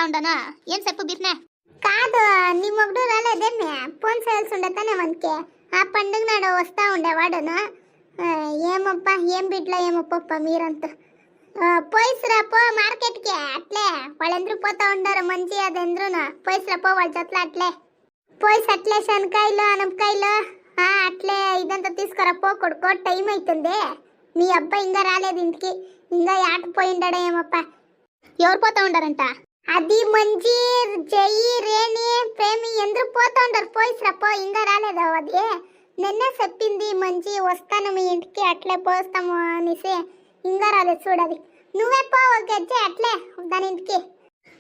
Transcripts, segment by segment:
వస్తా ఉండనా ఏం చెప్పు బిర్నే కాదు నీ మొగుడు రాలేదేమే ఫోన్ చేయాల్సి ఉండతానే మనకి ఆ పండుగ నాడు వస్తా ఉండేవాడును ఏమప్పా ఏం బిడ్డలో ఏమప్ప మీరంతా పోయిసిరాపో మార్కెట్కి అట్లే వాళ్ళందరూ పోతా ఉండారు మంచి అదెంద్రూను పోయిసిరాపో వాళ్ళ జొత్తులు అట్లే పోయిసి అట్లే శనకాయలు అనపకాయలు అట్లే ఇదంతా తీసుకురా పో కొడుకో టైం అవుతుంది మీ అబ్బాయి ఇంకా రాలేదు ఇంటికి ఇంకా ఆట పోయిండాడో ఏమప్ప ఎవరు పోతా ఉండారంట అది మంచి జయి రేణి ప్రేమి ఎందరూ పోతా ఉంటారు పోయిసిరాపో ఇంకా రాలేదు అది నిన్నే చెప్పింది మంచి వస్తాను మీ ఇంటికి అట్లే పోస్తాము అనేసి ఇంకా రాలేదు చూడది నువ్వే పో గజ్జే అట్లే దాని ఇంటికి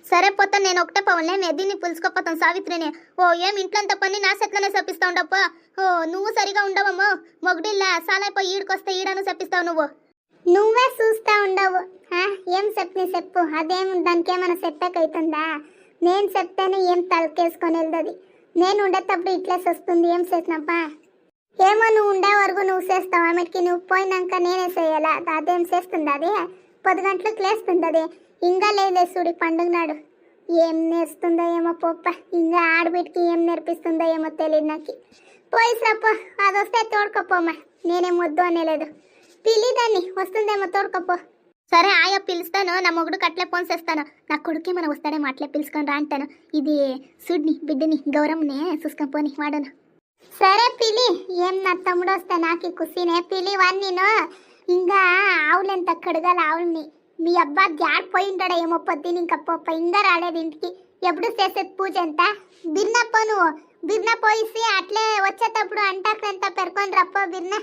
సరే పోతా నేను ఒకటే పోవలే నేను దీన్ని పులుసుకోపోతాను సావిత్రిని ఓ ఏం ఇంట్లోంత పని నా సెట్లనే చెప్పిస్తా ఉండప్ప ఓ నువ్వు సరిగా ఉండవమ్మో మొగుడిల్లా సాలైపోయి ఈడుకొస్తే ఈడను చెప్పిస్తావు నువ్వే చూస్తా ఉండవు ఏం చెప్పు అదేం దానికి ఏమైనా చెప్పాకైతుందా నేను చెప్తేనే ఏం తలకేసుకొని వెళ్తుంది నేను ఉండేటప్పుడు ఇట్లే వస్తుంది ఏం చేసినప్పా ఏమో నువ్వు ఉండే వరకు నువ్వు చేస్తావు ఆమెకి నువ్వు పోయినాక నేనే చేయాలా అదేం చేస్తుంది అది 10 గంటలకు లేస్తుంది అది ఇంకా లేదు చూడి పండుగ నాడు ఏం నేర్స్తుందో ఏమో పోప్ప ఇంకా ఆడబిడ్డకి ఏం నేర్పిస్తుందో ఏమో తెలియదు నాకు పోయిసరప్ప అది వస్తే తోడుకోపోమ్మా నేనేం వద్దు అనేలేదు పిలిదాన్ని వస్తుందేమో తోడుకోపో సరే ఆయా పిలుస్తాను నా మొగుడు అట్లే ఫోన్ చేస్తాను నా కొడుకే మనం వస్తాడేమో అట్లే పిలుచుకొని రా అంటాను ఇది సుడ్ని బిడ్డని గౌరమ్మనే చూసుకొని పోని వాడను సరే పిలి ఏం నా తమ్ముడు వస్తా నాకు కుసినే పిలి వాడిని ఇంకా ఆవులెంత కడగాలి ఆవుల్ని మీ అబ్బా గ్యాడ్ పోయింటాడా ఏమో పొద్దున ఇంకా పోప్ప ఇంకా రాలేదు ఇంటికి ఎప్పుడు చేసేది పూజ ఎంత బిర్నప్ప నువ్వు బిర్న పోయిసి అట్లే వచ్చేటప్పుడు అంటాకంతా పెరుకొని రప్పో బిర్న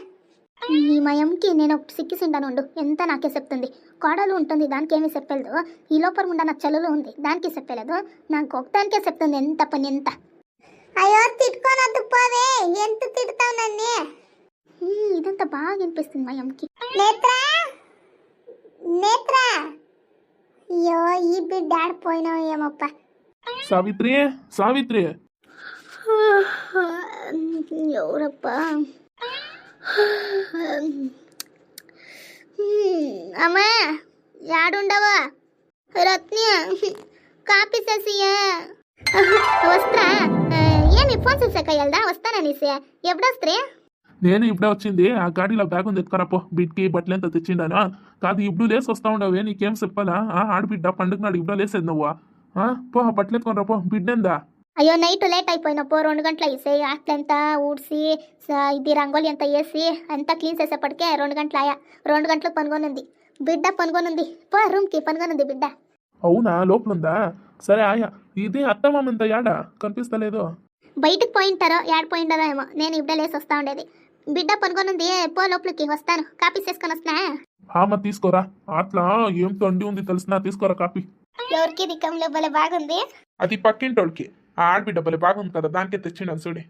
ఈ మయంకి నేను ఒకటి సిక్కిసిండానుండు ఎంత నాకే చెప్తుంది కోడలు ఉంటుంది దానికి ఏమీ చెప్పలేదు ఈ లోపల ఉండ నా చలులు ఉంది దానికి చెప్పలేదు నాకు ఒకటానికే చెప్తుంది ఎంత పని ఎంత అయ్యో తిట్టుకోనొద్దు పోవే ఎంత తిడతావు నన్ను ఇదంతా బాగా అనిపిస్తుంది మయంకి నేత్ర నేత్ర అయ్యో ఈ బిడ్డ ఆడిపోయినావు ఏమప్ప సావిత్రి సావిత్రి ఎవరప్ప అమ్మా యాడుండవా రత్ని కాపీ చేసియే వస్తా ఏమి ఫోన్ చేసాక వెళ్దా వస్తాననేసి ఎప్పుడొస్తే నేను ఇప్పుడే వచ్చింది ఆ గాడిలో బ్యాగ్ ఉంది ఎత్తుకరాపో బిడ్కి బట్టలు ఎంత తెచ్చిండాను కాదు ఇప్పుడు లేసి వస్తా ఉండవే నీకేం చెప్పాలా ఆడబిడ్డ పండుగ నాడు ఇప్పుడు లేసేది నువ్వు పో బట్టలు ఎత్తుకొని రాపో బిడ్డందా అయ్యో నైట్ లేట్ అయిపోయినపో 2 గంటలు వేసి అట్లంతా ఊడ్చి ఇది రంగోలి అంతా వేసి అంతా క్లీన్ చేసేప్పటికే 2 గంటలు ఆయా 2 గంటలకు పనుగొనుంది బిడ్డ పనుగొనుంది పో రూమ్కి పనుగొనుంది బిడ్డ అవునా లోపలుందా సరే ఆయా ఇది అత్తమామంత యాడ కనిపిస్తలేదు బయటకు పోయింటారో పోయింటారో ఏమో నేను ఇప్పుడే లేసి వస్తా ఉండేది బిడ్డ పనుగొనుంది పో లోపలికి వస్తాను కాపీ చేసుకొని వస్తున్నా మరి తీసుకోరా అట్లా ఏం తొండి ఉంది తెలిసినా తీసుకోరా కాపీ ఎవరికి దిక్కంలో భలే బాగుంది అది పక్కింటోళ్ళకి ఆ ఆడబిడ్డ భలే బాగుంది కదా దానికే తెచ్చిండు చూడి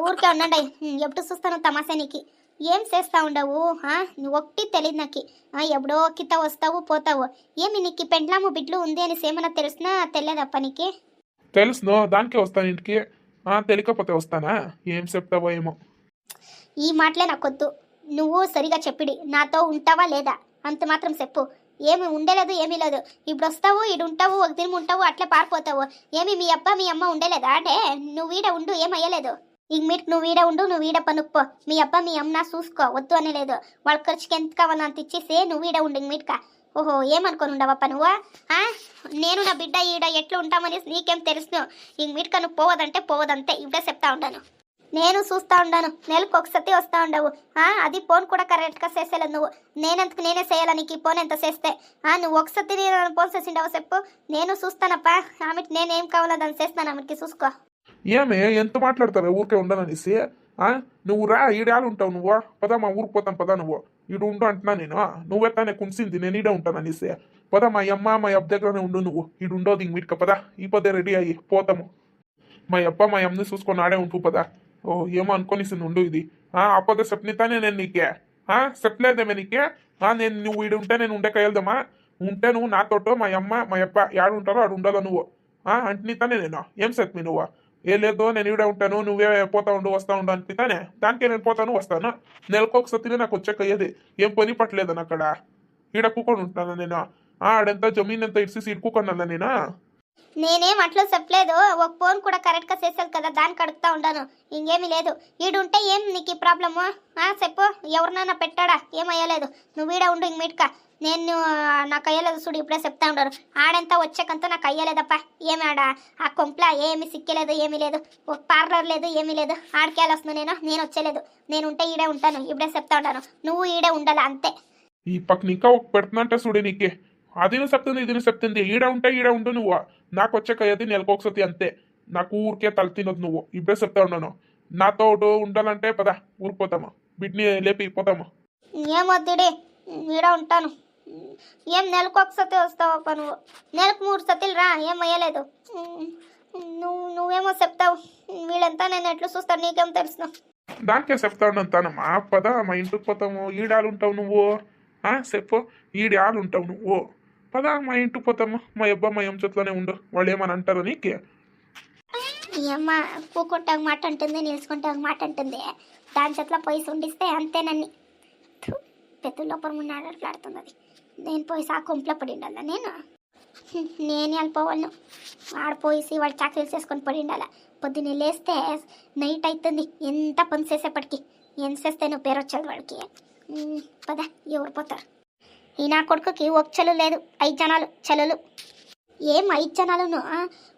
ఊరికే ఉండండి ఎప్పుడు చూస్తాను తమాషా నీకు ఏం చేస్తా ఉండవు నువ్వు ఒకటి తెలియదు నాకు ఎప్పుడో కిత వస్తావు పోతావు ఏమి నీకు పెండ్లాము బిడ్లు ఉంది అని ఏమన్నా తెలిసినా తెలియదప్ప నీకు తెలుసును దానికే వస్తాను ఇంటికి తెలియకపోతే వస్తానా ఏం చెప్తావో ఏమో ఈ మాటలే నాకొద్దు నువ్వు సరిగా చెప్పిడి నాతో ఉంటావా లేదా అంత మాత్రం చెప్పు ఏమి ఉండలేదు ఏమీ లేదు ఇప్పుడు వస్తావు ఇడు ఉంటావు ఒక దినం ఉంటావు అట్లే పారిపోతావు ఏమి మీ అబ్బా మీ అమ్మ ఉండలేదా అంటే నువ్వు ఈడ ఉండు ఏమయ్యలేదు ఇంక మీరు నువ్వు ఈడ ఉండు నువ్వు ఈడ పనుక్కో మీ అబ్బా మీ అమ్మ చూసుకో వద్దు అని లేదు వాళ్ళ ఖర్చుకి ఎంత కావాలో అంత ఇచ్చేసి నువ్వు ఈడ ఉండు ఇంక మీట్కా ఓహో ఏమనుకొని ఉండవప్ప నువ్వు నేను నా బిడ్డ ఈడ ఎట్లా ఉంటామని నీకేం తెలుసు ఇంక మీట్కా నువ్వు పోవదంటే పోవదంతే ఇప్పుడే చెప్తా ఉంటాను నేను చూస్తా ఉండాను నెలకు ఒకసారి వస్తా ఉండవు అది ఫోన్ కూడా కరెక్ట్గా చేసేలేదు నువ్వు నేనెందుకు నేనే చేయాలా నీకు ఈ ఫోన్ ఎంత చేస్తే నువ్వు ఒకసారి ఫోన్ చేసిండవు చెప్పు నేను చూస్తానప్పా ఆమెకి నేనేం కావాలో దాన్ని చేస్తాను ఆమెకి చూసుకో ఏమే ఎంత మాట్లాడతావే ఊరికే ఉండననేసి నువ్వు రా ఈడాలు ఉంటావు నువ్వు పదా మా ఊరికి పోతాను పదా నువ్వు ఈడు ఉండు అంటున్నా నేను నువ్వే తానే కునిసింది నేను ఈడే ఉంటాను అనేసి పదా మా అమ్మ మా అబ్బ దగ్గరనే ఉండు నువ్వు ఈడు ఉండోదు ఇంక వీటిక పదా ఈ పదే రెడీ అయ్యి పోతాము మా అబ్బ మా అమ్మని చూసుకొని ఆడే ఉంటూ పదా ఓ ఏమో అనుకోనిసింది ఉండు ఇది అప్పదే చెప్పనితానే నేను నీకే చెప్పలేదేమే నీకే నేను నువ్వు ఈడు ఉంటే నేను ఉండే కయ్యల్దమ్మా ఉంటే నువ్వు నాతోటో మా అమ్మ మా అబ్బ యాడు ఉంటారో ఆడు ఉండదో నువ్వు అంటునితానే నేను ఏం చెప్పి నువ్వు ఏ లేదు నేను ఈడే ఉంటాను నువ్వే పోతా ఉండు వస్తా ఉండు అనిపితానే దానికే నేను పోతాను వస్తాను నెలకొకసారి నాకు వచ్చాక అయ్యేది ఏం పని పట్టలేదని అక్కడ ఈడ కూకొని ఉంటాను నేను ఆడెంత జమీన్ ఎంత ఇడిసి ఇడుకోకన్నా నేనా నేనేం అట్లా చెప్పలేదు. ఒక ఫోన్ కూడా కరెక్ట్గా చేసేది కదా, దానికి అడుగుతా ఉండాను. ఇంకేమీ లేదు. ఈడుంటే ఏం నీకు ప్రాబ్లము? చెప్పు, ఎవరినైనా పెట్టాడా? ఏమయ్యలేదు. నువ్వు ఈడ ఉండు ఇంక మీట్కా. నేను నాకు అయ్యలేదు చూడు, ఇప్పుడే చెప్తా ఉండరు. ఆడంతా వచ్చాకంతా నాకు అయ్యలేదప్ప. ఏమి ఆడ ఆ కొంపల ఏమి సిక్కలేదు, ఏమీ లేదు. ఒక పార్లర్ లేదు, ఏమీ లేదు. ఆడికేయాలి వస్తున్నాను నేను వచ్చేలేదు. నేను ఉంటే ఈడే ఉంటాను, ఇప్పుడే చెప్తా ఉంటాను. నువ్వు ఈడే ఉండాలి అంతే. ఈ పక్కన ఇంకా ఒక పెడుతున్నట్టే చూడే నీకే. అదిను చెప్తుంది ఇదిను చెప్తుంది. ఈడ ఉండు నువ్వు. నాకు వచ్చే కయ్యది నెలకొకసతి అంతే. నాకు ఊరికే తల తినొద్దు నువ్వు. ఇప్పుడే చెప్తా ఉన్నాను. నాతో ఉండాలంటే పద ఊరిపోతాము, బిడ్ని లేపి పోతాము. ఏమొద్దుడే, ఈడ ఉంటాను. ఏం నెలకు ఒకసతి వస్తావప్ప నువ్వు? నెలకు 3 సతిలు రా, ఏం అయ్యలేదు. నువ్వేమో చెప్తావు. వీళ్ళంతా నేను ఎట్లు చూస్తాను, నీకేం తెలుసు? దానికే చెప్తా ఉన్నాను. పద మా ఇంటికి పోతాము. ఈడాలుంటావు నువ్వు. చెప్పు, ఈడి ఆలుంటావు నువ్వు. పద మా ఇంటికి పోతాము. మా అబ్బా మా ఏం చేతిలోనే ఉండు. వాళ్ళు ఏమని అంటారు నీకే? అమ్మ కూకుంటా మాట అంటుంది, నిలుచుకుంటా మాట అంటుంది. దాని చేతిలో పైస ఉండిస్తే అంతేనని పెద్ద లోపల ఉన్నాడులాడుతుంది. అది నేను పోయి ఆ కొంపలో పడి ఉండాల. నేను వెళ్ళిపోవాలను. ఆడిపోయి వాడు చాకరీలు చేసుకొని పడి ఉండాల. పొద్దున్నే లేస్తే నైట్ అవుతుంది. ఎంత పని చేసేప్పటికి ఏం చేస్తే నువ్వు పేరు వచ్చేది వాడికి. పద, ఎవరు పోతారు? ఈ నా కొడుకుకి ఒక చెలు లేదు, 5 జనాలు చెలులు. ఏం 5 జనాలను?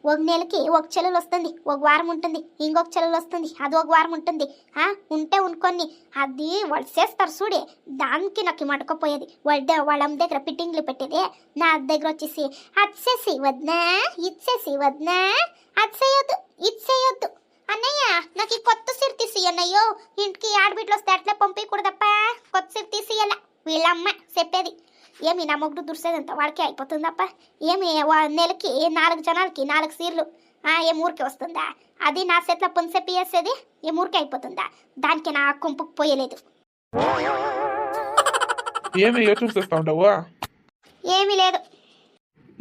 ఒక నెలకి ఒక చెలులు వస్తుంది, ఒక వారం ఉంటుంది. ఇంకొక చెలులు వస్తుంది, అది ఒక వారం ఉంటుంది. ఉంటే ఉనుకొని అది వాళ్ళు చేస్తారు చూడే, దానికి నాకు మడకపోయేది. వాళ్ళ అమ్మ దగ్గర ఫిట్టింగ్లు పెట్టేది, నా దగ్గర వచ్చేసి అచ్చేసి వద్నా, ఇచ్చేసి వద్నా, అది చేయొద్దు, ఇది చేయొద్దు. అన్నయ్య నాకు ఈ కొత్త సిరి తీసి అన్నయ్యో, ఇంటికి ఆడబిడ్డలు వస్తే అట్లే పంపించకూడదప్ప. కొత్త సిరి తీసియాల వీళ్ళమ్మ చెప్పేది. ఏమి నా మొగ్గుడు దుర్సేదంత వాడికే అయిపోతుందప్ప. ఏమి నెలకి 4 జనాలకి 4 సీర్లు ఏం ఊరికే వస్తుందా? అది నా చేతిలో పొందిసేపి వేసేది ఏం ఊరికే అయిపోతుందా? దానికి నా కుంపుకు పోయలేదు. ఏమి చూసేస్తా ఉండవు? ఏమీ లేదు.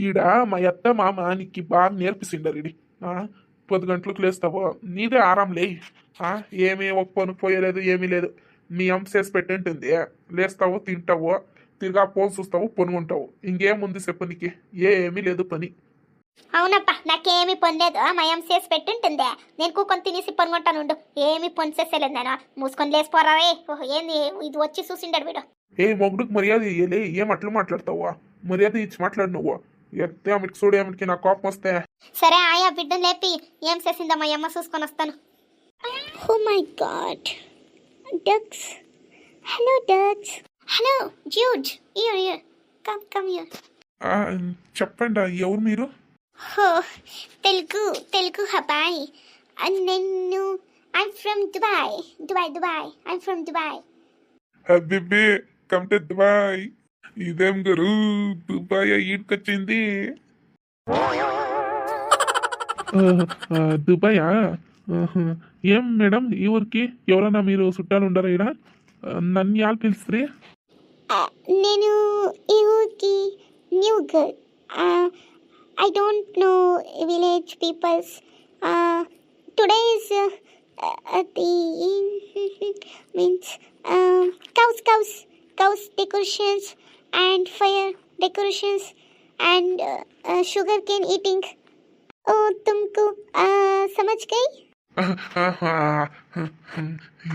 ఈడ మా అత్త మామ నీకు బాగా నేర్పిస్తుండారు. ఇడి 10 గంటలకు లేస్తావో నీదే ఆరాం లే. ఏమి ఒక పనికి పోయలేదు, ఏమీ లేదు. మీ అమ్మ చేసి పెట్టింటుంది. లేస్తావు, తింటావు, తిరిగా ఫోన్ చూస్తావు, పొనుగుంటావు. ఇంకేముంది చెప్పు నీకు? ఏమీ లేదు పని. అవునప్ప, నాకేమి పని లేదు. మా అమ్మ చేసి పెట్టింటుందే, నేను కూకొని తినేసి పొనుగుంటాను. ఏమి పని చేసేలేదు. నేను మూసుకొని లేసిపోరావే. ఏంది ఇది వచ్చి చూసిండాడు వీడు. మొగుడికి మర్యాద ఇయ్యలే. ఏం అట్లు మాట్లాడతావా? మర్యాద ఇచ్చి మాట్లాడు నువ్వు. ఎత్తే ఆమెకి చూడు, ఆమెకి నా కోపం వస్తే. సరే ఆయా బిడ్డను లేపి ఏం చేసిందా మా అమ్మ చూసుకొని వస్తాను. Oh my God, ducks. Hello ducks. Hello Jude, here come here. చెప్పండి, ఎవరు మీరు? తెలుగు అబ్బాయి. నేను I'm from Dubai. I'm from Dubai. హబీబీ కమ్ టు దుబాయ్. ఇదేం గురు, దుబాయ్ ఈడ్కొచ్చింది? దుబాయా? ఏం మేడం, ఈ ఊరికి ఎవరన్నా మీరు చుట్టాలు ఉండరా? ఇక్కడ నన్ను యాళ్ళు పిలుస్తుంది? నేను ఈ ఊరికి new girl. I don't know village peoples. Today is the means cows decorations and fire decorations and sugarcane eating. तुमको समझ गई?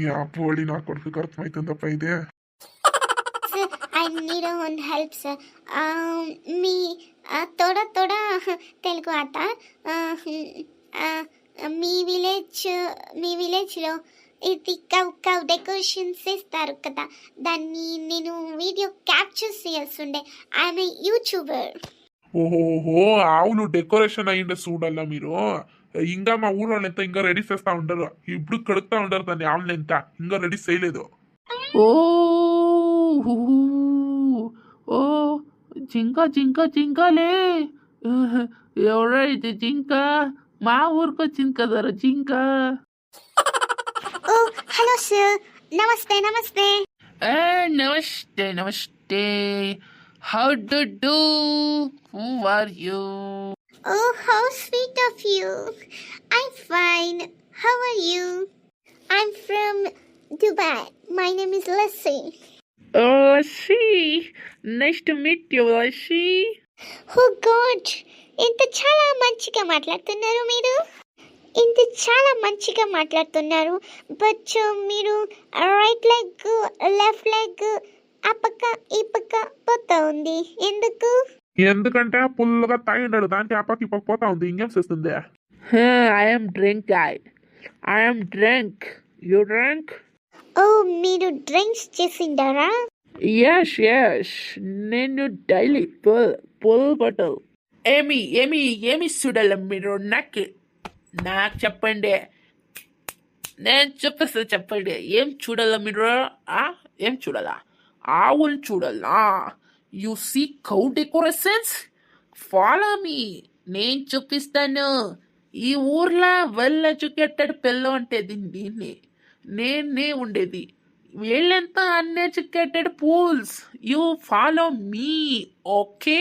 యా పోడి, నా కొడుకు అర్థమవుతుందప్ప ఇదే. I need one help sir. మీ थोड़ा తెలుగు आता? మీ విలేజ్లో ఇది కౌ డెకరేషన్ చేస్తారు కదా, దాన్ని నేను వీడియో క్యాప్చర్ చేయాల్సి ఉండే. I'm a YouTuber. ఓహోహో, ఆవులు డెకరేషన్ అయ్యిండే చూడాలా మీరు? ఇంకా మా ఊళ్ళో ఎంత ఇంకా రెడీ చేస్తా ఉండరు. ఇప్పుడు కడుగుతా ఉండరు దాన్ని. ఆవులు ఎంత ఇంకా రెడీ చేయలేదు. ఓ జింకలే. ఎవరైతే జింక? మా ఊరికి వచ్చింది కదరా జింక. ఓ హలో సార్, నమస్తే. నమస్తే. How do you do? Who are you? Oh, how sweet of you. I'm fine. How are you? I'm from Dubai. My name is Leslie. Oh, Lassie nice to meet you Lassie. Oh God, ఇంత చాలా మంచిగా మాట్లాడుతున్నారు మీరు, ఇంత చాలా మంచిగా మాట్లాడుతున్నారు. But మీరు రైట్ లెగ్ లెఫ్ట్ లెగ్ ఆ పక్క ఈ పక్క పోతా ఉంది ఎందుకు? ఎందుకంటే పుల్లగా తాగిండాడు, దానికి అప్పకి ఇప్పకి పోతా ఉంది. ఇంకేం చేస్తుంది? I am drink I am drink. You drink? Oh మీరు డ్రింక్స్ చేసిండారా? ఎస్ నేను డైలీ పుల్ బాటిల్. ఏమి చూడాలి మీరు? నాకు చెప్పండి, నేను చెప్పేస్తా. చెప్పండి ఏం చూడాలా మీరు? ఏం చూడాలా? ఆవులు చూడాలా? You see cow decorations? Follow me, నేను చూపిస్తాను. ఈ ఊర్లో వెల్ ఎడ్యుకేటెడ్ పిల్ల అంటే దీన్ని నేనే ఉండేది. వీళ్ళంతా uneducated fools. You follow me, okay?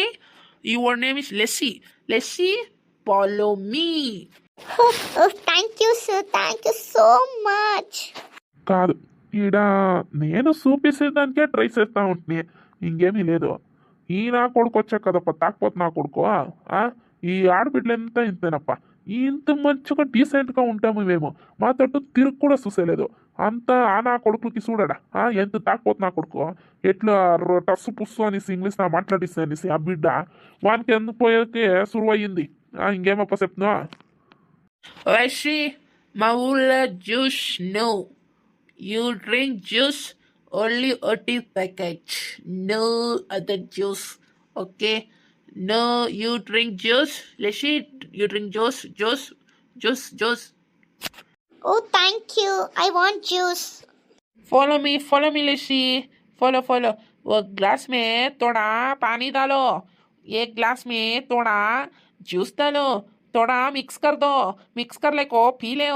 Your name is Lessie, follow me. Thank you sir, thank you so much. కాదు, ఈడ నేను చూపించేదానికే ట్రై చేస్తా ఉంటున్నా, ఇంకేమీ లేదు. ఈ నా కొడుకు వచ్చా కదప్ప తాకపోతే నా కొడుకు. ఈ ఆడబిడ్డలంతా ఇంతేనప్ప. ఇంత మంచిగా డీసెంట్గా ఉంటాము మేము, మా తట్టు తిరుగు కూడా చూసేలేదు. అంతా నా కొడుకుకి చూడడా ఎంత తాకపోతే నా కొడుకు ఎట్లా టస్సు పుస్సు అనేసి ఇంగ్లీష్ నా మాట్లాడిస్తా అనేసి ఆ బిడ్డ వానికి ఎందుకు పోయేకే సురువు అయ్యింది. ఇంకేమప్ప చెప్తున్నా? లస్సీ, మా ఊళ్ళో juice no. You drink juice only OT packet, no other juice, okay? No, you drink juice. Lessy, you drink juice. Oh thank you, I want juice. Follow me, Lessy. Follow. वो glass में थोड़ा पानी डालो, एक glass में थोड़ा juice डालो, थोड़ा मिक्स कर दो, मिक्स कर ले को पी ले.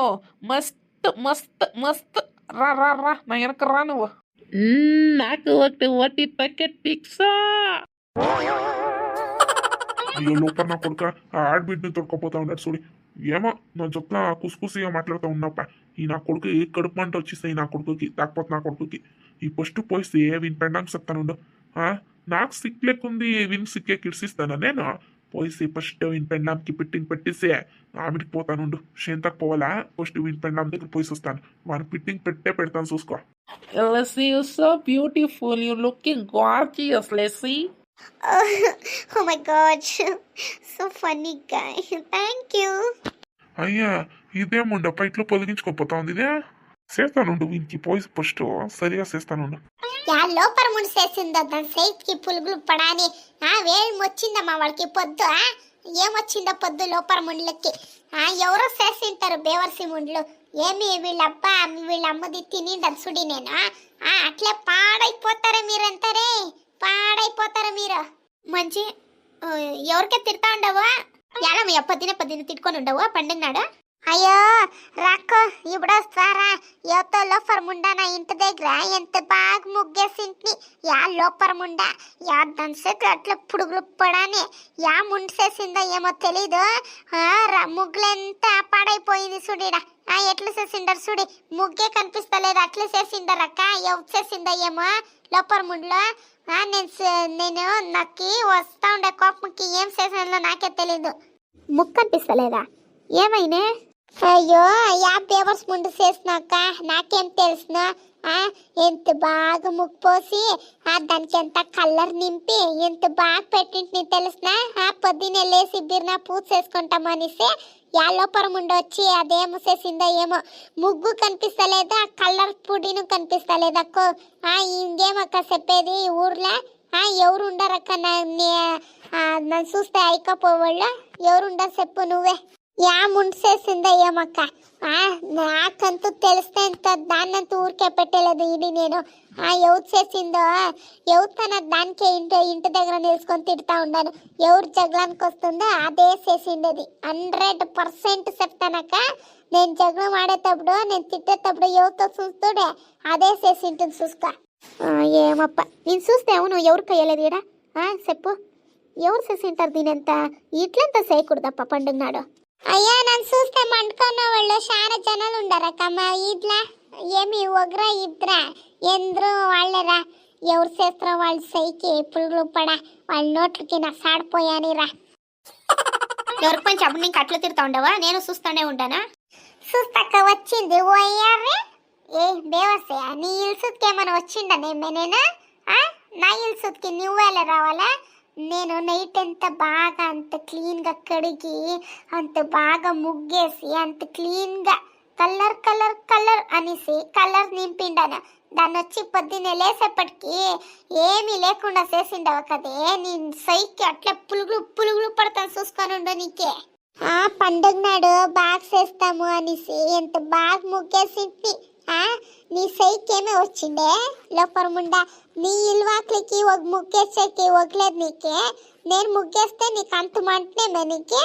मस्त రా నయనకు రా నువ్వు. నాకు ఒకటి ప్యాకెట్ పిక్సా. అయ్యో లోపల నా కొడుక ఆ ఆడబిడ్డని తొడకపోతా ఉన్నాడు చూడు. ఏమో నేను చెప్తా కుసిగా మాట్లాడుతూ ఉన్నప్ప. ఈ నా కొడుకు ఏ కడుపు మంట వచ్చేస్తాయి నా కొడుకుకి, తాకపోతే నా కొడుకుకి. ఈ ఫస్ట్ పోయిస్తే వీని పెండానికి చెప్తానుండు. నాకు సిక్ లేకుంది, వీని సిక్కే కిడ్సిస్తానా నేను? పోయిసి ఫస్ట్ వీని పెండానికి పిట్టింగ్ పెట్టేసి ఆమెకి పోతానుండు. షేంతకు పోవాలా? ఫస్ట్ వీని పెండాం దగ్గర పోయి వస్తాను. వాని పిట్టింగ్ పెడతాను చూసుకో. Lessy, you're so beautiful. You're looking gorgeous, Lessy. Oh my god, so funny guy. Thank you. అయ్యా ఇదేముండప్ప ఇట్లా పొదిగించుకోపోతా ఉంది ఇదే. చేస్తానుండు వీనికి పోయి ఫస్ట్ సరిగా చేస్తానుండు. యా లోపల ముంచేసిందో దాని సైట్కి పులుగులు పడాని వేడి వచ్చిందమ్మా వాడికి పొద్దు. ఏమొచ్చిందో పొద్దు లోపల ముండ్లకి. ఎవరో చేసింటారు బేవర్సి ముండ్లు. ఏమి వీళ్ళబ్బా వీళ్ళ అమ్మది తినిండదు సుడి నేను. అట్లే పాడైపోతారా మీరంతారే, పాడైపోతారా మీరు. మంచి ఎవరికే తిడతా ఉండవా? ఎలా మీ పొద్దున తిట్టుకొని ఉండవా పండుగనాడు? అయ్యో రాక్కో ఇప్పుడు వస్తారా? ఎవతో లోపర్ ముండా నా ఇంటి దగ్గర ఎంత బాగా ముగ్గేసింటి. యా లోపర్ ముండా యా దానిసేపు అట్లా పుడుగులు పడాని యా ముండేసిందో ఏమో తెలీదు. ముగ్గులెంత పాడైపోయింది చూడిడా. ఎట్లా చేసిండారు చూడి, ముగ్గే కనిపిస్తలేదు. అట్లా చేసిండారక్క, ఎవరు చేసిందో ఏమో లోపర్ ముండ్లో. నేను నాకు వస్తా ఉండే కోపంకి ఏం చేసినో నాకే తెలీదు. ముక్కు కనిపిస్తలేదా? ఏమైనా? అయ్యో యా పేపర్స్ ముందు చేసినాక నాకేం తెలుసునా? ఎంత బాగా ముక్కిపోసి దానికి ఎంత కలర్ నింపి ఎంత బాగా పెట్టింటి తెలుసునా? పొద్దున్నే లేసి బిర్నా పూజ చేసుకుంటామనేసి యా లోపల ముందు వచ్చి అదేమో చేసిందో ఏమో. ముగ్గు కనిపిస్తలేదా, కలర్ పుడిను కనిపిస్తలేదక్కో. ఇంకేమక్క చెప్పేది ఈ ఊర్లో? ఎవరు ఉండరక్క నన్ను చూస్తే అయికపోవాళ్ళు. ఎవరుండరు చెప్పు నువ్వే. యా ముంచేసిందో ఏమక్క, నాకంతూ తెలిస్తే దాన్నంతూ ఊరికే పెట్టలేదు ఇది నేను. ఎవరు చేసిందో ఎవరితో నాకు దానికే ఇంటి దగ్గర నిలుచుకొని తిడతా ఉన్నాను. ఎవరు జగలానికి వస్తుందో అదే చేసిండేది. 100% చెప్తానక్క. నేను జగలం ఆడేటప్పుడు నేను తిట్టేటప్పుడు ఎవరితో చూస్తుండే అదే చేసింటుంది చూసుకో. ఏమప్ప నేను చూస్తే అవును ఎవరు కయ్యలేదు ఈడ. చెప్పు ఎవరు చేసింటారు దీనంతా? ఇట్లంతా చేయకూడదప్ప పండుగ నాడు. అయ్యా నన్ను చూస్తే మండుకున్న వాళ్ళు చాలా జనాలు ఉండరక్క మా ఇట్లా. ఏమి ఒగ్రా ఇద్దరా ఎందరూ వాళ్ళరా. ఎవరు చేస్తారో వాళ్ళ సైకి పురుగులు పడా వాళ్ళ నోట్లకి నా సాడిపోయాని రా. ఎవరికి పని చెప్పు, నీకు అట్లా తిరుగుతా ఉండవా? నేను చూస్తానే ఉంటానా? చూస్తాక వచ్చింది ఓయ్యారే. ఏ బేవసే నీ ఇల్సుకి ఏమైనా వచ్చిండా నేనా? నా ఇల్సుకి నువ్వేలా రావాలా? నేను నైట్ అంతా బాగా అంత క్లీన్గా కడిగి అంత బాగా ముగ్గేసి అంత క్లీన్గా కలర్ కలర్ కలర్ అనేసి కలర్ నింపిండాను. దాన్ని వచ్చి పొద్దున్నే లేసేపటికి ఏమీ లేకుండా చేసిండవ కదే. నేను సైకి అట్లా పులుగులు పులుగులు పడతాను చూసుకొని ఉండు నీకే. పండుగ నాడు బాగా చేస్తాము అనేసి ఎంత బాగా ముగ్గేసింది. నీ సైకేమే వచ్చిండే లోపరముండా. నీ ఇల్వాక్లకి ఒక ముగ్గేసేకి ఒగలేదు నీకే. నేను ముగ్గేస్తే నీకు అంత మంటనేమే నీకే.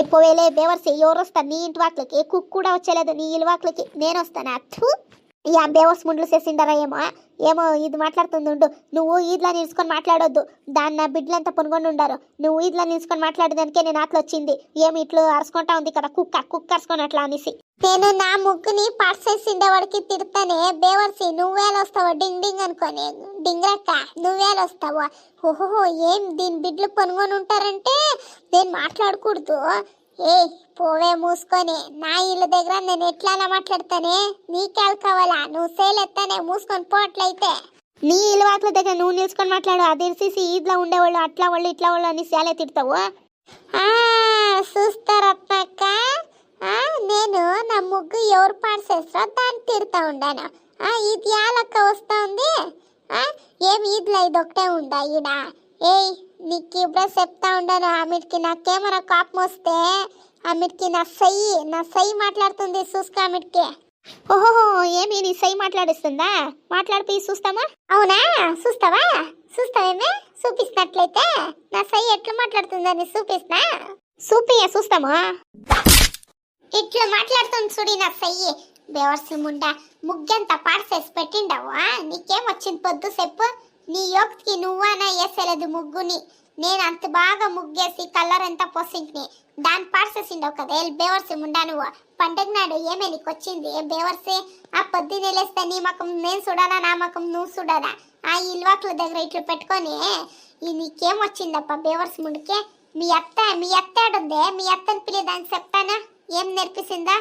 ఎప్పువేలే బేవర్సి, ఎవరు వస్తారు నీ ఇంటి వాక్లకి? కుక్ కూడా వచ్చేలేదు నీ ఇల్వాక్లకి, నేను వస్తాను. అత్తు యా బేవర్స్ ముండ్లు చేసిండారా ఏమో ఇది మాట్లాడుతుంది ఉండు. నువ్వు ఈద్లా నిలుచుకొని మాట్లాడొద్దు, దాన్ని నా బిడ్డలంతా పొనుకొని ఉండారు. నువ్వు ఈద్లా నిలుచుకొని మాట్లాడేదానికే నేను అట్లా వచ్చింది. ఏమి ఇట్లు అరుచుకుంటా ఉంది కదా కుక్క అరుచుకొని అట్లా అనేసి. నేను నా ముగ్గుని పార్సేసిండే వాడికి తిడతానే. బేవర్సి నువ్వేలా వస్తావో డింగ్ డింగ్ అనుకోని. డింగ్రక్క నువ్వేలా వస్తావో? ఓహో ఏం దీని బిడ్డలు పొనుకొని ఉంటారంటే నేను మాట్లాడకూడదు. ఏ పోవే మూసుకొని. నా ఇల్లు దగ్గర నేను ఎట్లా మాట్లాడతానే? నీకేళ కావాలా? నువ్వు సేలెత్తానే మూసుకొని పోట్లయితే. నీ ఇల్వాక్ల దగ్గర నువ్వు నిలుచుకొని మాట్లాడు. అది తీసి ఈద్లా ఉండేవాళ్ళు అట్లా వాళ్ళు ఇట్లా వాళ్ళు అని సేలే తిడతావు. చూస్తారత్నక్క, నేను నా ముగ్గు ఎవరు పార్సేస్తారో దాన్ని తిడతా ఉండాను. ఇది యాలక్క వస్తా ఉంది. ఏం ఈద్లా ఇది ఒకటే ఉండా ఈడ? ఏయ్ నీకు ఇప్పుడే చెప్తా ఉండాను. ఆమెకి నాకేమైనా కోపం వస్తే ఆమెకి నా సై మాట్లాడుతుంది చూసుకో. ఆమెకి ఓహో ఏమి నీ సై మాట్లాడిస్తుందా? మాట్లాడిపోయి చూస్తామా? అవునా చూస్తావేమే? చూపిస్తున్నట్లయితే నా సై ఎట్లా మాట్లాడుతుందని చూపిస్తా. చూస్తామా? ఇట్లా మాట్లాడుతుంది చూడి నా సయ్యి. బేవర్సి ముండా ముగ్గంతా పార్సేసి పెట్టిండవా? నీకేం వచ్చింది పొద్దు చెప్పు. నీ యోక్తికి నువ్వనా వేసేలేదు ముగ్గుని. నేను అంత బాగా ముగ్గేసి కలర్ అంతా పోసింటిని, దాన్ని పార్సేసిండవు కదా బేవర్సి ముండా నువ్వు. పండగ నాడు ఏమే నీకు వచ్చింది బేవర్సి? పొద్దున్నే లేస్తే నీ మకం నేను చూడాలా, నా మకం నువ్వు చూడాలా? ఇల్వాకుల దగ్గర ఇట్లా పెట్టుకొని నీకేం వచ్చిందప్ప బేవర్సి ముందుకే? మీ అత్త ఆడుందే, మీ అత్తని పిలి దాన్ని చెప్తానా ఏం నేర్పిసిందా?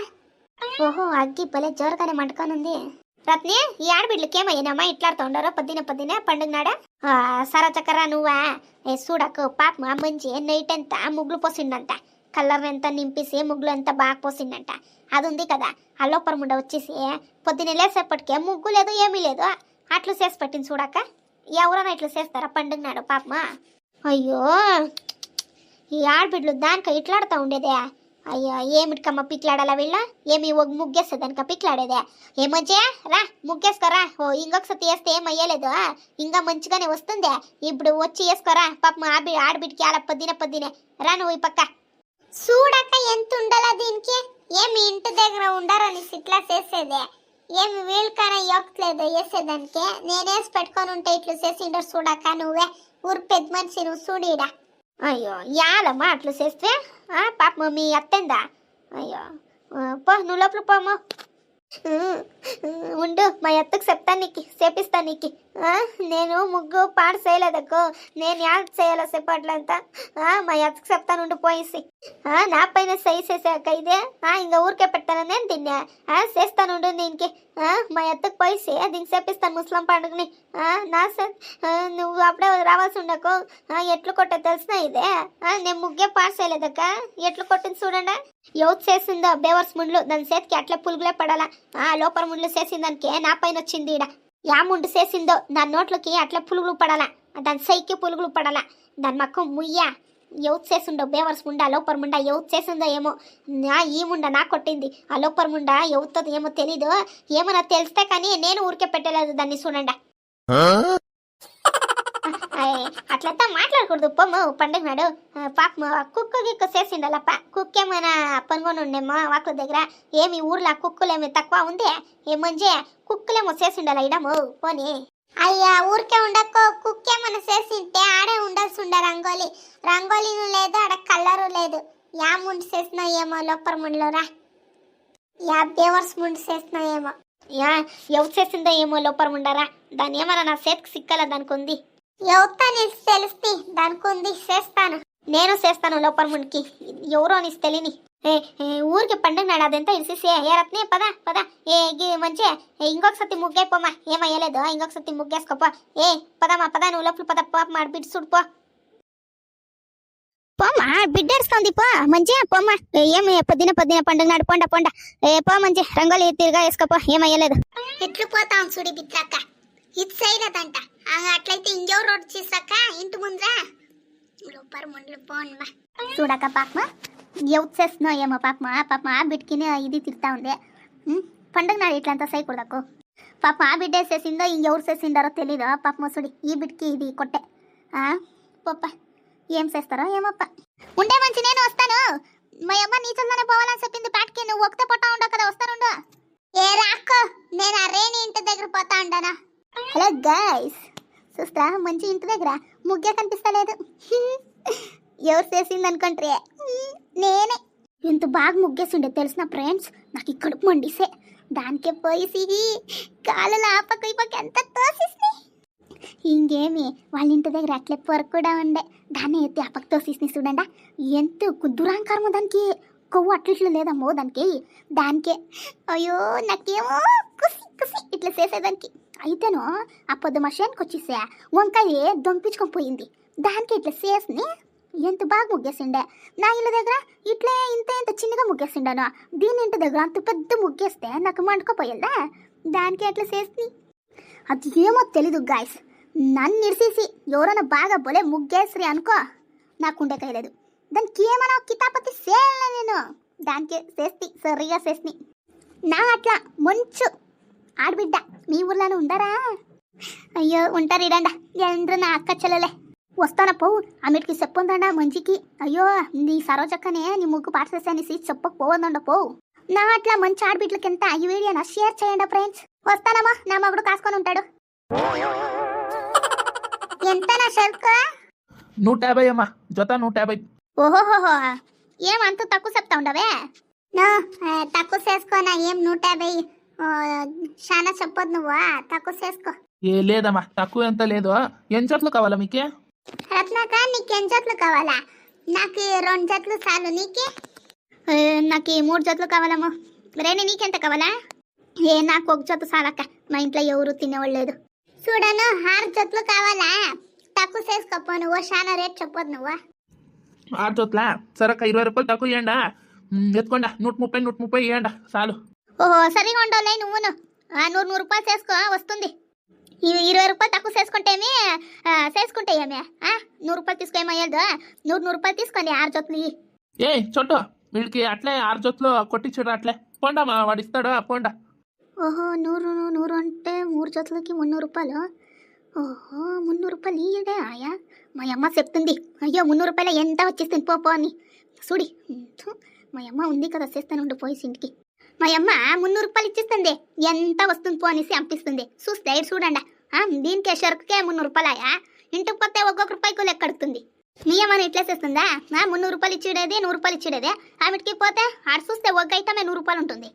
ఓహో అగ్గి భలే జోరుగానే మంటకానుంది. రత్ని ఈ ఆడబిడ్లకి ఏమయ్యానమ్మా ఇట్లాడుతూ ఉండరు పొద్దున పండుగ నాడ? సరా చక్కరా నువ్వా? చూడకు పాప మంచి నైట్ అంతా ముగ్గులు పోసిండంట, కలర్ ఎంత నింపేసి ముగ్గులు ఎంత బాగా పోసిండంట. అది ఉంది కదా ఆ లోపరముండ వచ్చేసి పొద్దున్న లేసేపటికే ముగ్గు లేదు ఏమీ లేదు అట్లు చేసి పెట్టింది చూడక. ఎవరైనా ఇట్లా చేస్తారా పండుగ నాడు పాపమా? అయ్యో ఈ ఆడబిడ్లు దానిక ఇట్లాడుతూ ఉండేదే. అయ్యో ఏమిటికమ్మ పిక్లాడాలా వీళ్ళ? ఏమి ఒక ముగ్గేస్తుందనిక పిక్లాడేదే? ఏమంచే రా ముగ్గేసుకోరా. ఇంకొకసారి వేస్తే ఏమయ్యలేదు, ఇంకా మంచిగానే వస్తుంది. ఇప్పుడు వచ్చి వేసుకోరా పాపం ఆడబిడ్డికి అలా పొద్దునే రా నువ్వు ఈ పక్క. చూడక ఎంత ఉండాలా దీనికి? ఏమి ఇంటి దగ్గర ఉండారని ఇట్లా చేసేదే? ఏమి వీళ్ళకైనా యోక్తలేదు వేసేదానికి? నేనేసి పెట్టుకొని ఉంటే ఇట్లా చేసిండరు చూడక. నువ్వే ఊరు పెద్ద మనిషి నువ్వు చూడిడా. అయ్యో యాలమ్మా అట్లా చేస్తే పాప మీ అత్తందా? అయ్యో పో నువ్వు లోపల పోమో. ఉండు మా అత్తకు చెప్తాను నీకు, చేపిస్తాను నీకు. నేను ముగ్గు పాడు చేయలేదక్కో, నేను యాడ్ చేయాలో చెప్పట్లంతా. మా అత్తకు చెప్తాను ఉండు పోయేసి. నా పైన సై చేసాక ఇదే ఇంకా ఊరికే పెడతాను నేను తిన్నా. చేస్తాను ఉండు దీనికి. మా అత్తకు పోయేసి దీనికి చేపిస్తాను ముస్లిం పండుగని. నా నువ్వు అప్పుడే రావాల్సి ఉండకు. ఎట్లు కొట్టో తెలిసిన ఇదే. నేను ముగ్గే పాడు చేయలేదక్క, ఎట్లు కొట్టింది చూడండి. ఎవరు చేసిందో బేవర్స్ ముండ్లు దాని చేతికి అట్లా పులుగులే పడాలా. లోపల ముండ్లు చేసిన దానికి నా పైన వచ్చింది ఈడ. యా ముండు చేసిందో దాని నోట్లకి అట్లా పులుగులు పడాలా, దాని సైకి పులుగులు పడాలా. దాని మక్కం ముయ్యా ఎవరు చేసిండో బేవర్స్ ముండా లోపల ముండా ఎవరు చేసిందో ఏమో. ఈ ముండ నా కొట్టింది, ఆ లోపల ముండా ఎవరితో ఏమో తెలీదు. ఏమన్నా తెలిస్తే కానీ నేను ఊరికే పెట్టలేదు దాన్ని చూడండి. అట్లంతా మాట్లాడకూడదు పొమ్మ పండుగ నాడు. పాప కుక్క గిక్క చేసిండలప్ప. కుక్క ఏమైనా పనుకొని ఉండేమో వాకుల దగ్గర. ఏమి ఊర్లో కుక్కలేమి తక్కువ ఉంది ఏమంజే? కుక్కలేమో చేసిండాల ఇడము పోనీ. అయ్యా ఊరికే ఉండకో, కుక్కేమన్నా చేసింటే ఆడే ఉండాల్సి ఉండ. రంగోలీను లేదు, ఆడ కలరు లేదు. యా ముందు చేసినావు ఏమో లోపల ముండులోరా. యా బేవర్స్ ముందు చేసినావు ఏమో. ఎవరు చేసిందో ఏమో లోపల ఉండరా. దాని ఏమన్నా నా చేతికి సిక్కల దానికి ఉంది. ఎవరితో నీకు తెలుస్తే దానికి ఉంది చేస్తాను. నేను చేస్తాను లోపల మునికి ఎవరో నీకు తెలియని. ఊరికి పండుగ నాడు అదంతా ఇరిసేసి ఏ రత్నే పద పద మంచిగా ఇంకొక సతి ముగ్గైపోమా. ఏమయ్యలేదు ఇంకొక సతి ముగ్గేసుకోపో. పదమ్మా పద నువ్వు లోపల పద పాప మాడి బిడ్డ చూడుపో. పోమ్మా బిడ్డేడుస్తుంది పో మంచిగా పోమ్మా. ఏమి పొద్దున పండుగ నాడు పొండ పో మంచిగా రంగోలి తిరగా వేసుకోపో. ఏమయ్యలేదు. ఎట్లు పోతాం చూడి బిత్రక్క ఇది సైలదంట. అట్లయితే ఇంకెవరు రోడ్డు చేసాక ఇంటి ముందరా లోపల ముండ్లు పోన్మా. చూడక పాపమా ఎవరు చేస్తున్నావు ఏమో పాపమా బిడ్డకిని ఇది తిడతా ఉంది. పండుగ నాడు ఇట్లంతా చేయకూడదకు. పాప ఆ బిడ్డ చేసిందో ఇంకెవరు చేసిండారో తెలీదు. పాపమ చూడి ఈ బిడ్డకి ఇది కొట్టే పప్ప ఏం చేస్తారో ఏమప్ప. ఉండే మంచి నేను వస్తాను. మా అమ్మ నీచల్లోనే పోవాలని చెప్పింది ప్యాట్కి. నువ్వు ఒకటే పొట్టా ఉండవు కదా వస్తానుండు. ఏ రాక్కో నేను ఆ రేణి ఇంటి దగ్గర పోతా ఉండనా. హలో గైస్ చూస్తా మంచి ఇంటి దగ్గర ముగ్గే కనిపిస్తలేదు. ఎవరు చేసింది అనుకుంటారే నేనే. ఎంత బాగా ముగ్గేసిండే తెలిసిన ఫ్రెండ్స్. నాకు ఈ కడుపు మండిసే దానికే పోయి కాళ్ళు ఆపక ఇప్పక ఎంత తోసిస్ని. ఇంకేమి వాళ్ళ ఇంటి దగ్గర అట్లే పొరకు కూడా ఉండే దాన్ని ఎత్తి అప్పక తోసిస్ని చూడండి. ఎంత దురాంకారమో దానికి. కొవ్వు అట్లా లేదమ్మో దానికే అయ్యో నాకేమో కుసి ఇట్లా చేసేదానికి. అయితేనో ఆ పొద్దు మషానికి వచ్చేసా వంకాయ దొంపించుకొని పోయింది. దానికి ఇట్లా చేసి ఎంత బాగా ముగ్గేసిండే. నా ఇళ్ళ దగ్గర ఇట్లే ఇంత చిన్నగా ముగ్గేసిండాను. దీని ఇంటి దగ్గర అంత పెద్ద ముగ్గేస్తే నాకు మండుకోపోయేదా. దానికి అట్లా చేసి అది ఏమో తెలీదు గాయస్. నన్ను ఇరిసేసి ఎవరైనా బాగా బొలే ముగ్గేసి అనుకో నాకుండే కయలేదు. దానికి ఏమన్నా కితాపతి సేయాల నేను. దానికి చేసి సరిగా చేసి నా అట్లా మంచు ఆడబిడ్డ మీ ఊర్లోనే ఉండరా? అయ్యో ఉంటారు ఇడండా ఎందరూ నా అక్క చెల్లెలే. వస్తానా పోవు అన్నిటికి చెప్పుందండా మంచికి. అయ్యో నీ సరోజక్కనే నీ ముగ్గు పాట చేసేసి చెప్పకపోవద్దండ పోవు. నా అట్లా మంచి ఆడబిడ్డలకింత ఈ వీడియోనా షేర్ చేయండి ఫ్రెండ్స్. వస్తానమ్మా నా మగుడు కాసుకొని ఉంటాడు. ఎంత నా షర్కు 150 అమ్మా జత 150. ఓహోహోహో ఏమంత తక్కువ చెప్తా ఉండవే. తక్కువ చేసుకోనా ఏం 150 చాలా చెప్పొద్దు నువ్వు తక్కువ చేసుకో. ఏ లేదమ్మా తక్కువ ఎంత లేదు. ఎన్ని జతలు కావాలా మీకే? రత్నాక నీకు ఎన్ని జట్లు కావాలా? నాకు 2 జట్లు చాలు. నీకే? నాకు 3 జతలు కావాలమ్మా. రేణి నీకెంత కావాలా? నాకు 1 జత చాలక్క. మా ఇంట్లో ఎవరు తినేవాళ్ళు లేదు. చూడను 6 జట్లు కావాలా? తక్కువ చేసుకోపో నువ్వు చాలా రేట్ చెప్పొద్దు నువ్వు. 6 జతలా సరక్క 20 రూపాయలు తక్కువ ఇవ్వండా. ఎత్తుకోండా 130 ఇవ్వండా చాలు. ఓహో సరిగా ఉండవులే నువ్వును. 100 రూపాయలు చేసుకో వస్తుంది. 20 రూపాయలు తక్కువ చేసుకుంటే ఏమే 100 రూపాయలు తీసుకోమయ్యేది. 100 రూపాయలు తీసుకోండి 6 జతలు. ఏ చోటు వీళ్ళకి అట్లే 6 జతలు కొట్టించాడు అట్లే పోండమ్మా వాడు ఇస్తాడు పోండా. ఓహో 100 అంటే 3 జతలకి 300 రూపాయలు. ఓహో 300 రూపాయలు ఇయ్యడే ఆయా. మా అమ్మ చెప్తుంది అయ్యో 300 రూపాయలు ఎంత వచ్చేస్తుంది పో అని. చూడి మా అమ్మ ఉంది కదా చేస్తానుండి పోయి ఇంటికి. మా అమ్మ 300 రూపాయలు ఇచ్చేస్తుంది ఎంత వస్తుంది పో అనేసి పంపిస్తుంది. చూస్తే చూడండి దీనికే షర్కుకే 300 రూపాయలయా. ఇంటికి పోతే 1 రూపాయికు లెక్క అడుగుతుంది. మీ అమ్మని ఇట్లా చేస్తుందా? 300 రూపాయలు ఇచ్చేదే 100 రూపాయలు ఇచ్చేదే. ఆమెకి పోతే ఆడ చూస్తే ఒక ఐటమే 100 రూపాయలు ఉంటుంది.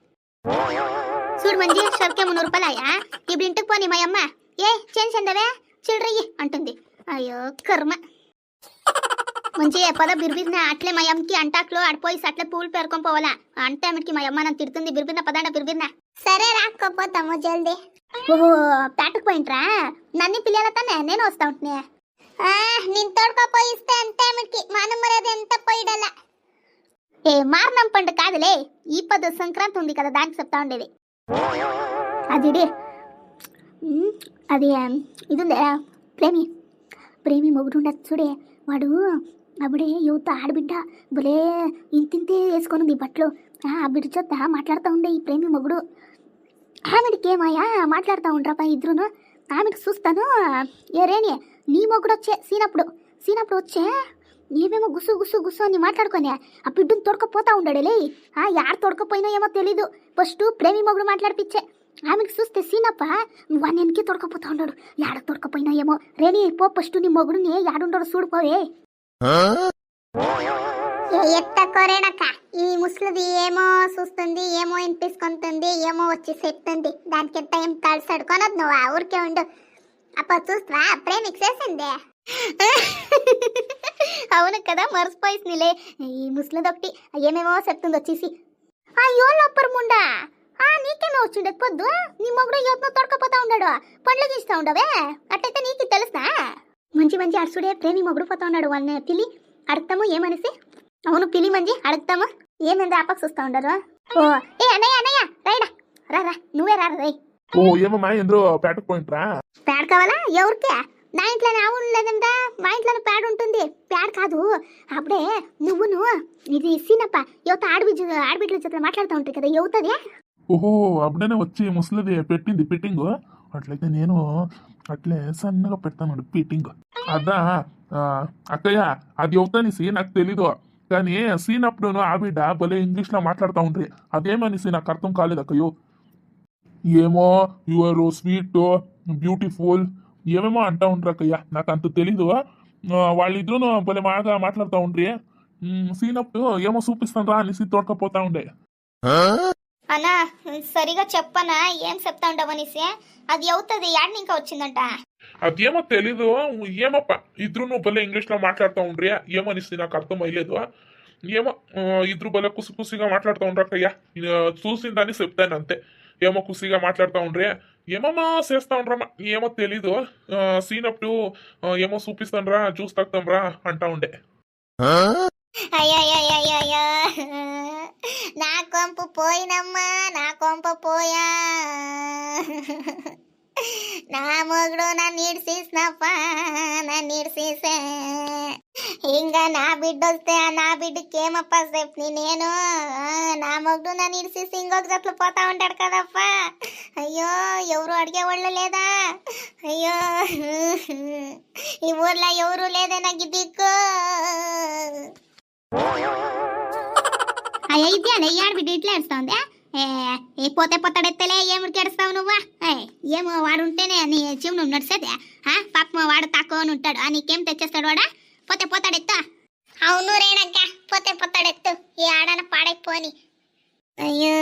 చూడు మంచి షర్కే 300 రూపాయలయా. ఇప్పుడు ఇంటికి పోని మా అమ్మ చేంజ్ చెందవే చిల్డ్రయ్యి అంటుంది. అయ్యో కర్మ. మంచి పద బిర్బిర్న అట్లే మా అమ్మకి అంటాక్లో ఆడిపోయి అట్లే పూలు పేరుకొని పోవాలా అంటే ఆమెకి మా అమ్మ నన్ను తిడుతుంది. బిర్బిర్న పదండ బిర్బిర్న. సరే రాకపోతాము జల్దీ. ఓహో పేటకు పోయింట్రా నన్ను పిల్లలతానే నేను వస్తా ఉంటున్నా. నేను తోడుకపోయిస్తే అంతే ఆమెకి మనం మరేది ఎంత పోయిడలా. మారణం పండు కాదులే ఈ పద సంక్రాంతి ఉంది కదా దానికి చెప్తా ఉండేది. అది అది ఇది ఉందే ప్రేమి మొగుడు ఉండదు చూడే వాడు అప్పుడే యువత ఆడబిడ్డ బులే ఇంతింతే వేసుకొని బట్టలు ఆ బిడ్డ చొత్త మాట్లాడుతూ ఉండే ఈ ప్రేమి మొగుడు. ఆమెడికి ఏమాయా మాట్లాడుతూ ఉంటారా ఇద్దరును. ఆమెకు చూస్తాను రేణి నీ మొగుడు సీనప్పుడు వచ్చే ఏమేమో గుస్సు అని మాట్లాడుకొని ఆ బిడ్డను తొడకపోతా ఉండడేలే. యారు తొడకపోయినా ఏమో తెలీదు. ఫస్ట్ ప్రేమి మొగుడు మాట్లాడిపించే. ఆమెకు చూస్తే సీనప్ప నువ్వు అన్నికి తొడకపోతా ఉన్నాడు. యాడ తొడకపోయినా ఏమో రేణి పో ఫస్ట్ నీ మొగుడుని యాడుండడు చూడిపోవే. ఎత్తకోరేనక్క ఈ ముసలిది ఏమో చూస్తుంది, ఏమో వినిపించుకుంటుంది, ఏమో వచ్చి చెప్తుంది. దానికి ఎంత ఏం తడిసాడు కొనదు, నువ్వు ఆ ఊరికే ఉండు. అప్ప చూస్తావా ప్రేమిక్ చేసిందే. అవును కదా, మర్చిపోయిస్నిలే. ఈ ముసలిది ఒకటి ఏమేమో చెప్తుంది వచ్చేసి. అయ్యో లోపర్ ముండా, నీకేమో వచ్చిండే పొద్దు. నీ మొగుడు యువతను తొడకపోతా ఉన్నాడు, పండ్లు గీస్తా ఉండవే. అట్లయితే నీకు తెలుసా? మంచి మంచి అర్సుడే ప్రేమి మొగుడు పోతా ఉన్నాడు. వాళ్ళని పిలి అడుగుతాము ఏమనేసి. అవును పిలి మంచి అడుగుతాము ఏమైంది అప్పకు చూస్తా ఉండరు. ఓ ఏ అన్నయ్య అన్నయ్య రైడా, రా రా నువ్వే రా రై. ఓ ఏమమ్మా ఎందరో పేటకు పోయింట్రా? ప్యాడ్ కావాలా? ఎవరికే? నా ఇంట్లోనే ఆవులు లేదందా, మా ఇంట్లోనే ప్యాడ్ ఉంటుంది. ప్యాడ్ కాదు, అప్పుడే నువ్వును ఇది సీనప్ప యువత ఆడబిడ్డల చేత మాట్లాడుతూ ఉంటాయి కదా, యువతది. ఓహో అప్పుడనే వచ్చి ముసలిది పెట్టింది ఫిట్టింగ్. అట్లయితే నేను అట్లే సన్నగా పెడతాను ఫిట్టింగ్. అదా అక్కయ్య, అది అవుతానిసి నాకు తెలీదు. కానీ సీన్ అప్పుడు ఆ బిడ్డ భలే ఇంగ్లీష్లో మాట్లాడుతూ ఉండ్రి. అదేమనిసి నాకు అర్థం కాలేదు అక్కయ్యో. ఏమో యువర్ స్వీట్ బ్యూటిఫుల్ ఏమేమో అంటా ఉండ్రు అక్కయ్య, నాకు అంత తెలీదు. వాళ్ళిద్దరూ భలే బాగా మాట్లాడుతూ ఉండ్రి. సీన్ అప్పుడు ఏమో చూపిస్తాను రా అనేసి తోడకపోతా ఉండే. అన్నా సరిగా చెప్పనా ఏం చెప్తా ఉండవనేసి. అది అవుతుంది యాడ్ని ఇంకా వచ్చిందంట. అదేమో తెలీదు. ఏమప్ప ఇద్దరు భలే ఇంగ్లీష్లో మాట్లాడుతూ ఉండ్రి. ఏమనిసి నాకు అర్థం అయ్యలేదు. ఏమో ఇద్దరు భలే కుసిగా మాట్లాడుతూ ఉండ్రు అక్కయ్య. చూసిందని చెప్తాను అంతే. ఏమో కుసిగా మాట్లాడుతూ ఉండ్రి, ఏమమ్మా చేస్తా ఉండ్రమ్మా, ఏమో తెలీదు. సీనప్పుడు ఏమో చూపిస్తాను రా, జ్యూస్ తాగుతాం రా అంటా ఉండే. అయ్యయ్యయ్యయ్యో, నా కొంపు పోయినమ్మా, నా కొంప పోయా. నా మొగుడు నన్ను ఈడ్చేసినప్పా, నన్ను ఈడ్చేసే. ఇంకా నా బిడ్డ వస్తే నా బిడ్డకి ఏమప్పా చెప్పి నేను. నా మొగుడు నన్ను ఈడ్చేసి ఇంకొక జట్లు పోతా ఉంటాడు కదప్పా. అయ్యో ఎవరు అడిగేవాళ్ళు లేదా? అయ్యో ఈ ఊర్లో ఎవరు లేదే నాకు దిక్కు. అయ్యా ఇది అని ఆడబిడ్డ ఇట్లా ఏడుస్తావుంది. ఏ పోతే పొత్తడెత్తలే ఏమిడికి ఏడుస్తావు నువ్వా? ఏమో వాడు ఉంటేనే నీ జీవనం నడిచేదే. పాప వాడు తక్కువ ఉంటాడు, నీకేం తెచ్చేస్తాడు వాడా? పోతే పోతాడెత్తా. అవును రేణక్క, పోతే పోతాడెత్తు, ఈ ఆడన పాడైపోని. అయ్యో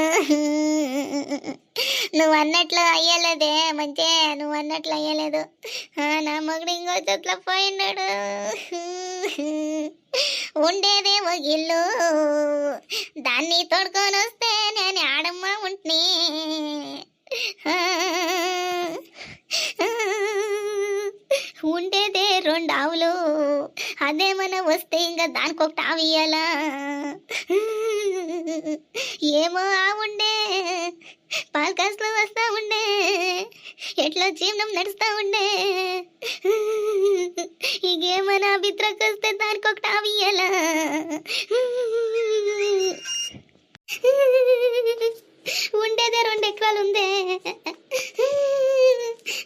నువ్వు అన్నట్లు అయ్యలేదే మంచి, నువ్వు అన్నట్లు అయ్యలేదు. నా మొగుడు ఇంకో చెట్ల పోయినాడు. ఉండేదేమో ఇల్లు, దాన్ని తోడుకొని వస్తే నేను ఆడమ్మ ఉంటుని. ఉండేదే 2 ఆవులు, అదేమన్నా వస్తే ఇంకా దానికి ఒకటి ఆవు ఇయ్యాలా? ఏమో ఆవుండే పాలు కాసులో వస్తా ఉండే, ఎట్లా జీవనం నడుస్తా ఉండే. ఇకేమన్నా బిత్రకు వస్తే దానికి ఒకటి ఆవు ఇయ్యాలా? ఉండేదే 2 ఎకరాలు ఉందే,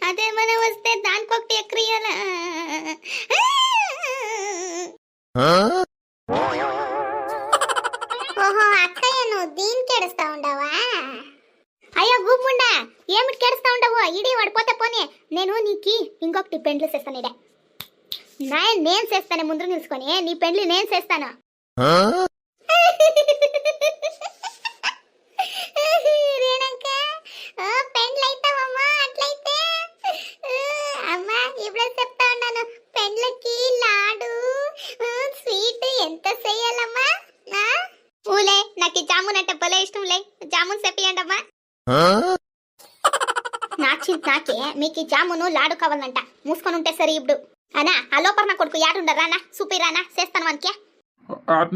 అదేమన్నా వస్తే దానికి ఒకటి ఎకర ఇయ్యాలా? ఓహో అక్కయ్య, నువ్వు దీనికి ఏడుస్తా ఉండవా? అయ్యో గుమ్ముండా ఏమిటి కేడుస్తా ఉండవు? ఇడి పడిపోతే పోనీ, నేను నీకి ఇంకొకటి పెండ్లు చేస్తాను. ఇడే నేను చేస్తాను, ముందు నిలుచుకొని నీ పెండ్లి నేను చేస్తాను. రేణక్క, పెండ్లు అవుతావమ్మా? అట్లయితే అమ్మా ఇప్పుడు చెప్తా ఉన్నాను, పెండ్లకి లాడు స్వీట్ ఎంత చెయ్యాలమ్మా? ఊలే నాకు ఈ జామున్ అంటే భలే ఇష్టంలే, జామున్ చెప్పియండి అమ్మా. నాకే మీకు ఈ జామును లాడు కావాలంట, మూసుకొని ఉంటే సరే. ఇప్పుడు అనా ఆ లోపల నా కొడుకు యాడుండరానా సూపిరానా చేస్తాను మనకే.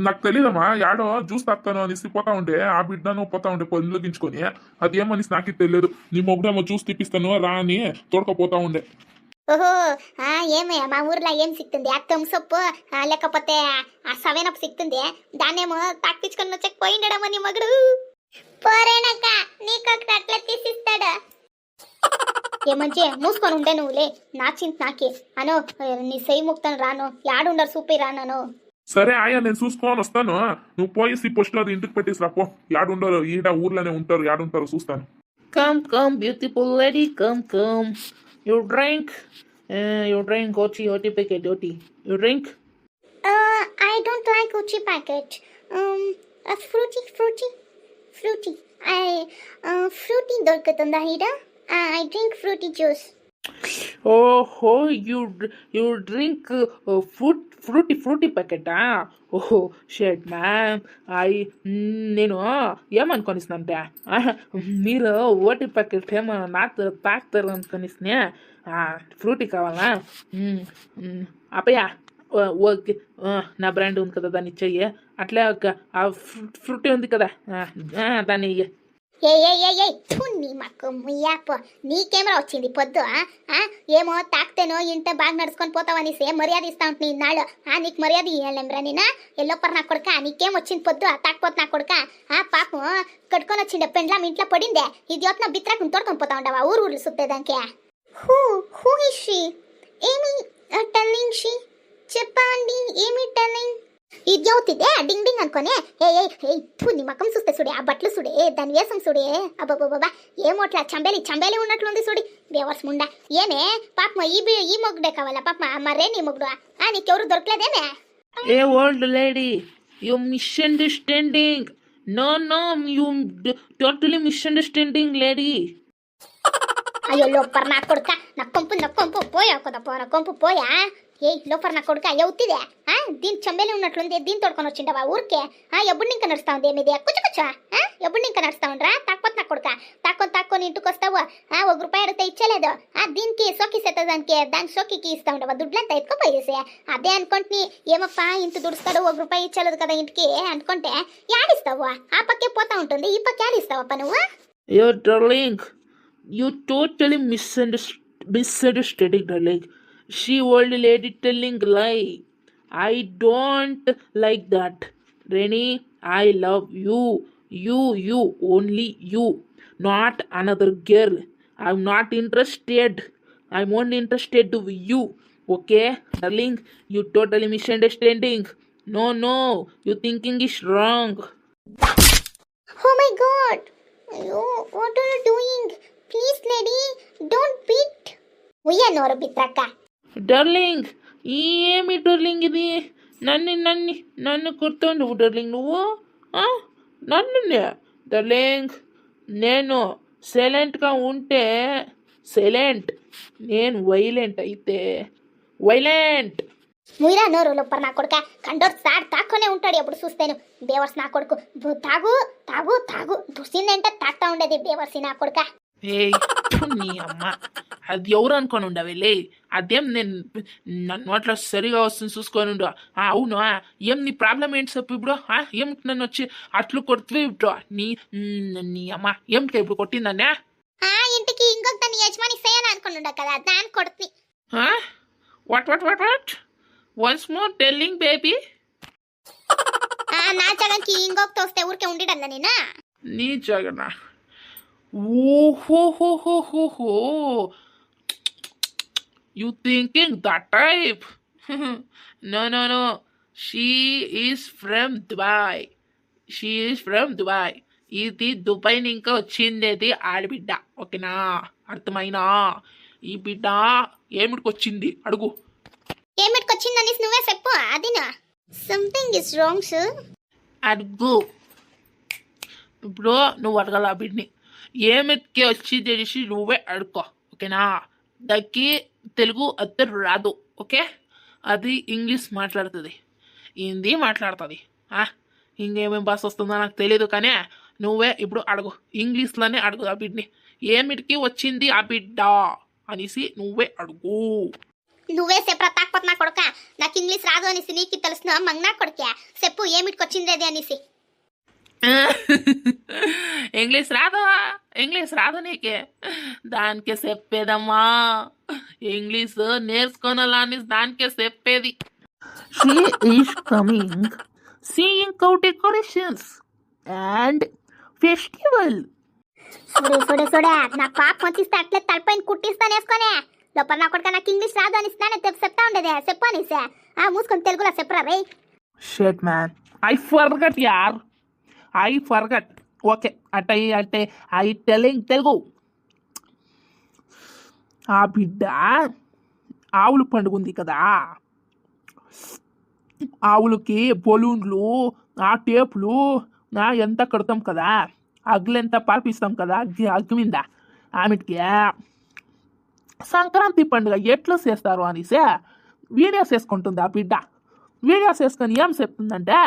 నాకు తెలియదమ్మా, యాడో జ్యూస్ తాగుతాను అనేసి పోతా ఉండే. ఆ బిడ్డను పోతా ఉండే పనులు గించుకొని. అది ఏమనేసి నాకే తెలియదు. నీ మొగుడేమో జ్యూస్ తిప్పిస్తాను రా అని తోడుకపోతా ఉండే. ఓహో ఏమయ్యా మా ఊర్లో ఏం సిక్తుంది? ఆ థమ్సప్ లేకపోతే ఆ 7 అప్ సిక్తుంది, దాన్నేమో తాకిపించుకొని వచ్చి పోయిండడమో నీ మగుడు. పోరేనక్క, నీకొకటి అట్లా తీసిస్తాడు. ఏమంచి మూసుకొని ఉంటే నువ్వులే, నా చింత నాకే అనో. నీ సెయ్యి ముక్తాను రాను, యాడుండరు సూపి రాను. సరే ఆయా, నేను చూసుకొని వస్తాను. నువ్వు పోయేసి పోస్టులో అది ఇంటికి పెట్టేసి రాపో. యాడుండరు, ఈడ ఊర్లోనే ఉంటారు, యాడుంటారు చూస్తాను. Come, beautiful lady, come. You drink, oti, packet, oti. You drink? I don't like Uchi packet. A fruity. Fruity దొరుకుతుందా ఈడ? I drink fruity juice. ఓహో యూ డ్రింక్ ఫ్రూటీ ప్యాకెటా? ఓహో షెట్ మ్యామ్. నేను ఏమనుకొనిస్తానంటే మీరు ఓటీ ప్యాకెట్ ఏమో నాకు తాకుతారు అనుకొనిస్తున్నా. ఫ్రూటీ కావాలా? అప్పయ్యా ఓకే, నా బ్రాండ్ ఉంది కదా దాన్ని ఇచ్చేయి. అట్లే ఒక ఫ్రూటీ ఉంది కదా దాన్ని ఇయ్యి. నీ మక్కు ముయ్యాపో, నీకేమరా వచ్చింది పొద్దు? ఏమో తాకితేనో ఇంటే బాగా నడుచుకొని పోతావనేసి మర్యాద ఇస్తా ఉంటుంది ఇన్నాళ్ళు. నీకు మర్యాద ఇవ్వలేంరా నేనా? ఎల్లోపర్ నా కొడుక, నీకేం వచ్చింది పొద్దు? తాకపోతే నా కొడుక పాపం కట్టుకొని వచ్చిండే పెండ్లాం ఇంట్లో పడిందే. ఇది నా బిత్రాకు తోడుకొని పోతా ఉండవా ఊరు సుత్తేదానికే? Who is she? ఏమి టెల్లింగ్ షీ? చెప్పండి, ఏమి టెల్లింగ్? ఇది అవుతుందే డింగ్ డింగ్ అనుకోనే. నీ మకం చూస్తే చూడే, ఆ బట్టలు చూడే, దాని వేసం చూడే, అబ్బాబాబా ఏమోట్లా చంబేలి ఉన్నట్లుంది చూడి. బేవర్స్ ముండా ఏమే పాప ఈ మొగ్గుడే కావాలా పాప? మరే నీ మొగ్గుడు నీకెవరు దొరకలేదేమే? ఏ old lady, you misunderstanding. No you totally misunderstanding lady. అయ్యో లోపర్ నా కొడుక, నా కొంపు పోయా కదా నా కొంపు పోయా. లోపర్ నా కొడుక అవుతుందే దీని చంబేలి ఉన్నట్లుంది, దీని తోడుకొని వచ్చిండవా ఊరికే? ఎప్పుడు ఇంకా నడుస్తా ఉంది ఏమిది? కూర్చోకొచ్చా ఎప్పుడు ఇంకా నడుస్తా ఉండరా? తాకపోతే నా కొడుక తాక్కొని ఇంటికి వస్తావు. ₹1 అడిగితే ఇచ్చేలేదు. దీనికి సోకి దానికి సోకికి ఇస్తా ఉండవా? దుడ్లంతా ఎత్తుకోపోయేసి అదే అనుకుంటుని. ఏమప్పా ఇంత దుడుస్తాడు, ₹1 ఇచ్చేలేదు కదా ఇంటికి అనుకుంటే యాడిస్తావు? ఆ పక్కే పోతా ఉంటుంది, ఈ పక్క యాడిస్తావప్ప నువ్వు? Your darling, you totally misunderstanding, darling. She old lady telling lie. I don't like that. Reni, I love you. You, only you. Not another girl. I'm not interested. I'm only interested with you. Okay, darling? You totally misunderstanding. No. You thinking is wrong. Oh my God! Ayo, what are you doing? Please, lady, don't beat. ఉయ్యనోరు బిత్రక్క. Darling, ఏమి darling ఇది? నన్ను కొడుతుండవు darling నువ్వు. నన్ను darling, నేను సైలెంట్గా ఉంటే సైలెంట్, నేను వైలెంట్ అయితే వైలెంట్. ముయిరా నోరు లోపర్ నా కొడుక, కండోర్ తాక్కునే ఉంటాడు ఎప్పుడు చూస్తేను. బేవర్స్ నా కొడుకు, తాగు దుసిందంటే తాగుతా ఉండేది బేవర్సి నా కొడుక. నీ అమ్మ, అది ఎవరు అనుకొని ఉండవే? అదేం నేను నన్ను అట్లా సరిగా వస్తుంది చూసుకొని ఉండు. అవును, ఏం నీ ప్రాబ్లం ఏంటి చెప్పు ఇప్పుడు? ఏం నన్ను వచ్చి అట్లు కొడుతుంది ఇప్పుడు? నీ అమ్మ ఏమిటి ఇప్పుడు కొట్టిందన్నా? ఇంటికి ఇంకొక దాన్ని యజమాని సేయని అనుకుని ఉండ కదా, దాన్ని కొడుతుంది. What once more telling baby. నా జగన్కి ఇంకొకటి వస్తే ఊరికే ఉండిడందా నేనా? నీ జగన్ ఓహో, you thinking that type? No. She is from Dubai. ఇది దుబాయ్ ఇంకా వచ్చింది ఆడబిడ్డ. ఓకేనా? అర్థమైనా? ఈ బిడ్డ ఏమిటికి వచ్చింది అడుగు. ఏమిటికి వచ్చిందని నువ్వే చెప్పు. అదినా సంథింగ్ ఇస్ రాంగ్ సార్. అడుగు. ఇప్పుడు నువ్వు అడగాల ఆ బిడ్ని. ఏమిటికి వచ్చి తెలిసి నువ్వే అడుకో. ఓకేనా? దానికి తెలుగు అద్దరు రాదు. ఓకే? అది ఇంగ్లీష్ మాట్లాడుతుంది, హిందీ మాట్లాడుతుంది. ఇంకేమేం భాష వస్తుందో నాకు తెలియదు, కానీ నువ్వే ఇప్పుడు అడుగు. ఇంగ్లీష్లోనే అడుగు ఆ బిడ్ని. ఏమిటికి వచ్చింది ఆ బిడ్డ అనేసి నువ్వే అడుగు. నువ్వే చెప్పరా తాకపోతే నా కొడుక, నాకు ఇంగ్లీష్ రాదు అనేసి నీకు తెలుసు మంగ నా కొడుకే. చెప్పు ఏమిటికి వచ్చింది అది అనేసి. ఇంగ్లీష్ రాదు నీకే? దానికే చెప్పేదమ్మా. ఇంగ్లీష్ నేర్చుకోనాలా అని దానికే చెప్పేది. She is coming, seeing cow decorations and festival. చూడే నా పాప వచ్చిస్తే అట్లే తలపైన కుట్టిస్తాను వేసుకొనే. లోపల నా కొడుక నాకు ఇంగ్లీష్ రాదు అనిస్తానే చెప్తా ఉండేది. చెప్పు అనేసి మూసుకొని తెలుగులో చెప్పరా రే. Shit man, I forgot. Okay, అంటే ఐ టెలింగ్ తెలుగు. ఆ బిడ్డ ఆవుల పండుగ ఉంది కదా, ఆవులకి బలూన్లు ఆ టేపులు ఎంత కడతాం కదా, అగ్గులెంత పార్పిస్తాం కదా అగ్గి మీద. ఆమెకి సంక్రాంతి పండుగ ఎట్లా చేస్తారు అనేసి వీడియోస్ వేసుకుంటుంది ఆ బిడ్డ. వీడియోస్ వేసుకొని ఏం చెప్తుందంటే,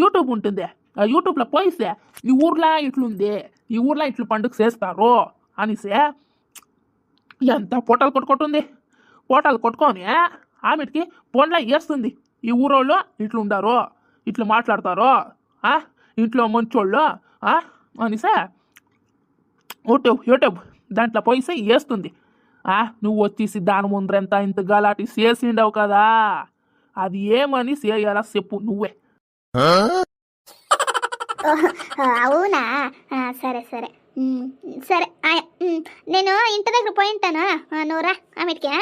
యూట్యూబ్ ఉంటుంది, ఆ యూట్యూబ్లో పోయిస్తే ఈ ఊర్లో ఇట్లుంది, ఈ ఊర్లో ఇట్లు పండుగ చేస్తారు అనేసి ఎంత పొటాలు కొట్టుకుంటుంది. పొటాలు కొట్టుకొని ఆమెకి ఫోన్లో వేస్తుంది, ఈ ఊరోళ్ళు ఇట్లుండారు, ఇట్లా మాట్లాడతారు, ఇంట్లో మంచోళ్ళు అనేసి యూట్యూబ్ దాంట్లో పోయిస్తే వేస్తుంది. నువ్వు వచ్చేసి దాని ముందరంతా ఇంత గలాటి చేసిండవు కదా, అది ఏమని చేయాలా చెప్పు నువ్వే. అవునా, సరే సరే సరే. నేను ఇంటి దగ్గర పోయి ఉంటాను, నువ్వురా ఆమెకి.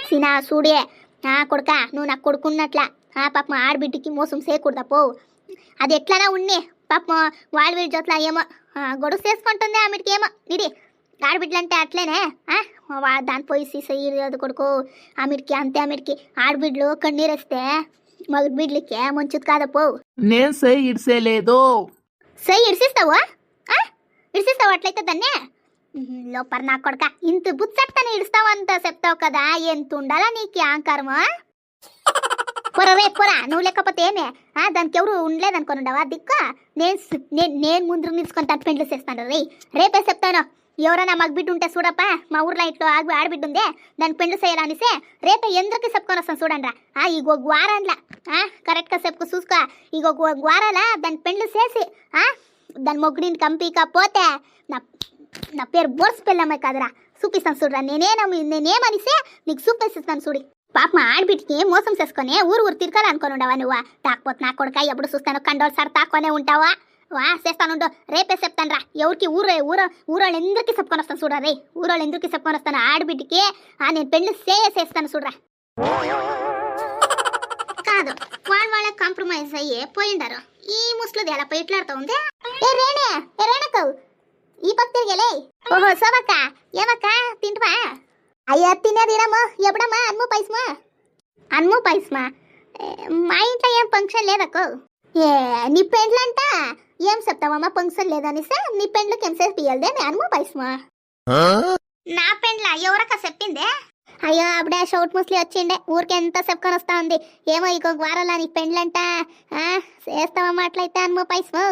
సినా చూడే కొడుక, నువ్వు నాకు కొడుకున్నట్లా పాపం ఆడబిడ్డకి మోసం చేయకూడదా పో. అది ఎట్లానా ఉన్ని పాపం వాళ్ళ వీడి జోట్ల ఏమో గొడుగు చేసుకుంటుంది ఆమెకి. ఏమో ఇది ఆడబిడ్డలు అంటే అట్లేనే, దాని పోయి సీసయ్యదు కొడుకు. ఆమెకి అంతే, ఆమెకి ఆడబిడ్డలు కన్నీరేస్తే మగ బిడ్డలకి మంచిది కాదపో. నేను సై ఇడిసేలేదు. సై ఇడిసిస్తావా? ఇడిసిస్తావు అట్లయితే దాన్నే లోపల నా కొడుక. ఇంత బుచ్చట్టని ఇడుస్తావు అంత చెప్తావు కదా, ఎంత ఉండాలా నీకు అహంకారమా? పొర రే పొరా, నువ్వు లేకపోతే ఏమే దానికి ఎవరు ఉండలేదనుకోనుండవా దిక్కు. నేను ముందు నిలుచుకొని పెండ్లు చేస్తాను రేపే చెప్తాను. ఎవరైనా మాకు బిడ్డ ఉంటే చూడప్ప, మా ఊర్లో ఇట్లో ఆడబిడ్డ ఉందే, దాన్ని పెండ్లు చేయాలనిసే రేపే ఎందరికి చెప్పుకొని వస్తాను చూడండి. ఇగో వారాన్లా కరెక్ట్గా చెప్పుకు చూసుకో. ఇగో వారాలా దాన్ని పెండ్లు చేసి దాని మొగ్గుడిని కంపికపోతే నా పేరు బోర్స్ పెళ్ళమ్మాయి కాదురా, చూపిస్తాను చూడరా. నేనేమనిసే నీకు చూపిస్తాను చూడి. పాప మా ఆడబిడ్డకి మోసం చేసుకొని ఊరు తిరగాలనుకొని ఉండవా నువ్వు? తాకపోతే నా కొడుక ఎప్పుడు చూస్తాను కండోలు సార్ తాకొనే ఉంటావా? చేస్తానుండో రేపే చెప్తాను రా. ఎవరికి ఊరోళ్ళు ఎందుకు చెప్పుకొని వస్తాను చూడరా రే. ఊరోళ్ళు ఎందుకు చెప్పుకొని వస్తాను ఆడబిడ్డకి నేను పెళ్లి చేస్తాను చూడరా. కాదు, వాళ్ళ కాంప్రమైజ్ అయ్యే పోయిండారు. ఈ ముసలిది ఎలా పోయి ఇట్లాడుతూ ఉంది. రేణకు ఈ పక్క తిరిగేలే. ఓహో సోబక్క, ఏమక్క తింటవా? అయ్యా తినేదినమ్మా. ఎప్పుడమ్మా? అన్ము పైస్మా మా ఇంట్లో ఏం ఫంక్షన్ లేదక్కో. నీ పెండ్లంట ఏం చెప్తావమ్మా ఫంక్షన్ లేదనిసే? నీ పెండ్లకి ఏం సేపు ఇయ్యాలదే నీ అన్ము పైస్మా? నా పెండ్ల ఎవరక్క చెప్పిందే? అయ్యో అప్పుడే షౌట్ ముస్లి వచ్చిండే, ఊరికి ఎంత చెప్పుకొని వస్తా ఉంది. ఏమో ఇంకొక వారాల నీ పెండ్లంట చేస్తావమ్మా అట్లయితే అన్ము పైస్ము.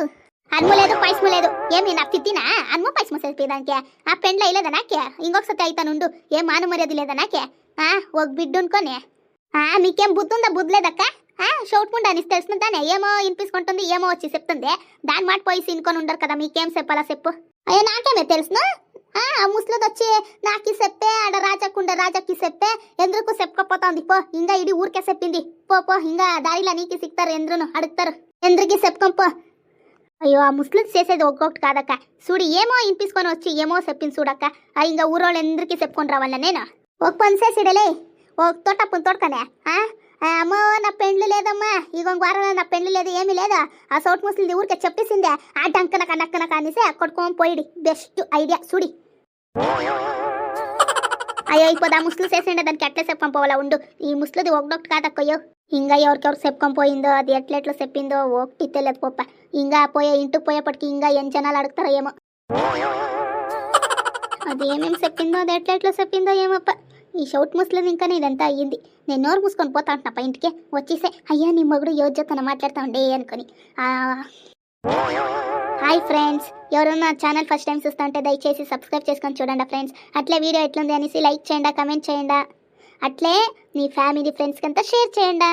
అన్ము లేదు పైస్ము లేదు. ఏమి నాకు తిట్టినా? అన్ము పైస్ము చెప్పేదానికే ఆ పెండ్ల అయ్యలేదా నాకే? ఇంకొకసారి అవుతానుండు. ఏం మాను మర్యాద లేదా నాకే? ఒక బిడ్డ అనుకోనే నీకేం బుద్ధి ఉందా? బుద్ధి లేదక్క. షౌట్ ముండా అని తెలుసుకుంటానే, ఏమో వినిపించుకుంటుంది, ఏమో వచ్చి చెప్తుంది. దాని మాట పోయి ఇనుకొని ఉండరు కదా, మీకేం చెప్పాలా చెప్పు. అయ్యో నాకేమే తెలుసును? ఆ ముసలిది వచ్చి నాకి చెప్పే, ఆడ రాజాకి చెప్పే ఎందుకు చెప్పుకోపోతుంది పో. ఇంకా ఇడి ఊరికే చెప్పింది పో. ఇంకా దారిలో నీకు సిక్తారు, ఎంద్రును అడుగుతారు, ఎందురికి చెప్పుకోపో. అయ్యో ఆ ముస్లిమ్స్ చేసేది ఒక్కొక్కటి కాదక్క. చూడు ఏమో వినిపించుకొని వచ్చి ఏమో చెప్పింది చూడక్క. ఇంకా ఊరోళ్ళు ఎందురికి చెప్పుకొని రావాల నేను? ఒక పని చేసిడలే, ఒక తోటకనే అమ్మో నా పెండ్లు లేదమ్మా, ఇంకొక వారంలో నా పెండ్లు లేదు, ఏమీ లేదా. ఆ సౌట్ ముస్లింది ఊరికే చెప్పేసిందే ఆ డంకనక అనేసి కొట్టుకోని పోయిడి. బెస్ట్ ఐడియా చూడి. అయ్యో ఇప్పుడు ఆ ముస్లిం చేసిండే దానికి ఎట్లా చెప్పుకొని పోవాలా ఉండు. ఈ ముస్లిది ఒకటి కాదక్కయ్యో. ఇంకా ఎవరికెవరు చెప్పుకొని పోయిందో, అది ఎట్లెట్లా చెప్పిందో ఒకటి తెలియదు పోప్ప. ఇంకా ఇంటికి పోయేపటికి ఇంకా ఎన్ని జనాలు అడుగుతారో ఏమో. అది ఏమేమి చెప్పిందో, అది ఎట్లెట్లా చెప్పిందో ఏమప్ప. ఈ షౌట్ ముస్లిం ఇంకానే ఇదంతా అయ్యింది. నేను నోరు మూసుకొని పోతా ఉంటున్నా ఇంటికే. వచ్చేసే అయ్యా నీ మగుడు యోజ్యతను మాట్లాడుతూ ఉండే అనుకొని. హాయ్ ఫ్రెండ్స్, ఎవరైనా ఛానల్ ఫస్ట్ టైం చూస్తూ ఉంటే దయచేసి సబ్స్క్రైబ్ చేసుకొని చూడండి ఫ్రెండ్స్. అట్లే వీడియో ఎట్లుంది అనేసి లైక్ చేయండి, కమెంట్ చేయండి. అట్లే మీ ఫ్యామిలీ ఫ్రెండ్స్కి అంతా షేర్ చేయండి.